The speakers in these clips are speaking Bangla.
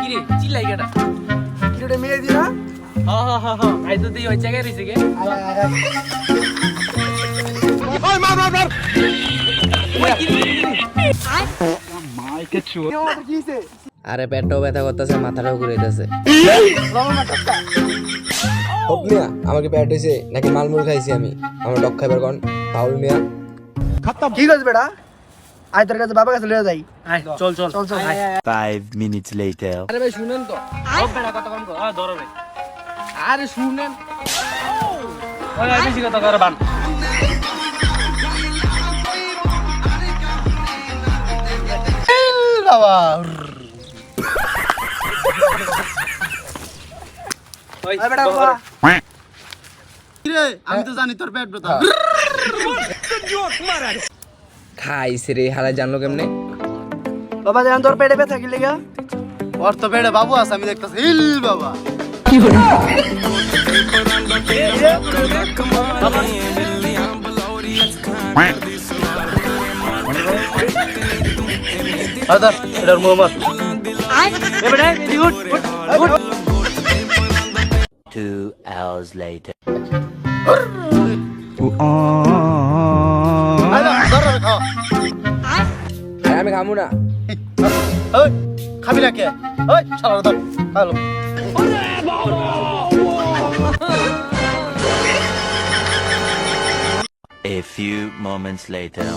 কিরে চিল্লাই কেটা কিরে মেয়ে দি না হ আই তো দেই ওই জায়গায় রইছে গে ওই মার মাইকে চুর কিছে আরে পেটও ব্যথা করতেছে মাথাটাও ঘুরাইতেছে রমনা টাকা হোক মিয়া আমাকে পেট হইছে নাকি মালমুল খাইছি আমি আমার ডক খাইবার কোন পাউল মিয়া কি করছ বেটা আই তোর কাছে বাবা কাছে লয়ে যাই আয় চল চল চল চল 5 minutes later. আরে ভাই শুনেন তো সব বেড়া কথা কম কর ধরো ভাই আরে শুনেন ওই বেশি কথা কর বান বাবা ওই আই বেটা বাবা কিরে আমি তো জানি তোর পেট ব্যথা। খাইছে রে হালা জানলো কেমনে বাবা জান তোর পেটে ব্যথা কি লাগা ওর তো পেটে বাবু আছে আমি দেখতাছি হিল বাবা। আদার এটার মোহাম্মদ এ বেটা এদি উঠ উঠ 2 hours later. আরে আমি খামু না ওই খাবি না কে ওই শালা ধর hello A few moments later.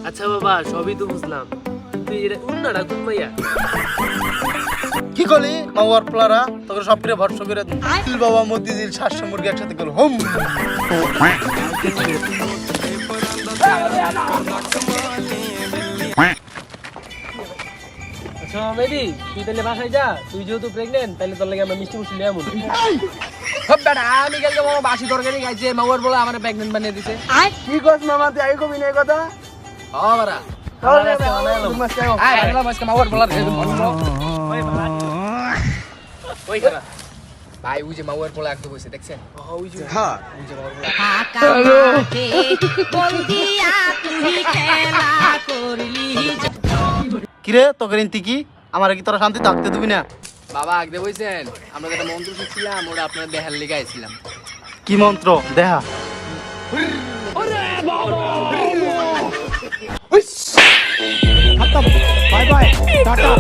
আচ্ছা বাবা সবই তো বুঝলাম তুই এটা উন্নাটা কোন ভাইয়া কি করলি মাওয়ার প্লারা তোকে সব করে ভরসা করে দিল বাবা মতিঝিল 700 মুরগি একসাথে গেল হোম আচ্ছা মেদি তুই তাহলে বাসায় যা তুই যেহেতু প্রেগনেন্ট তাহলে তোর লাগে আমরা মিষ্টি মুষ্টি নিয়ে আমু সব বেটা আমি কালকে বড় বাসি তরকারি খাইছে মাওয়ার বলে আমার প্রেগনেন্ট বানিয়ে দিছে কি করছ মামা তুই আই কবি নাই কথা হ্যাঁ বারা চল রে মাস্টার আয় আল্লাহ মাসকে মাওয়ার বলার ওই বাবা ওই খারাপ ভাই ওই যে মাউয়ার পোলা একদম বসে দেখছেন ওই যে হ্যাঁ কিরে তোকে ইন্তি কি আমার কি তোরা শান্তি থাকতে দিবি না বাবা আগে বইছেন আমরা একটা মন্ত্র শিখছিলাম ওটা আপনার দেখার লেগে আইছিলাম কি মন্ত্র দেখা বাই বাই টাটা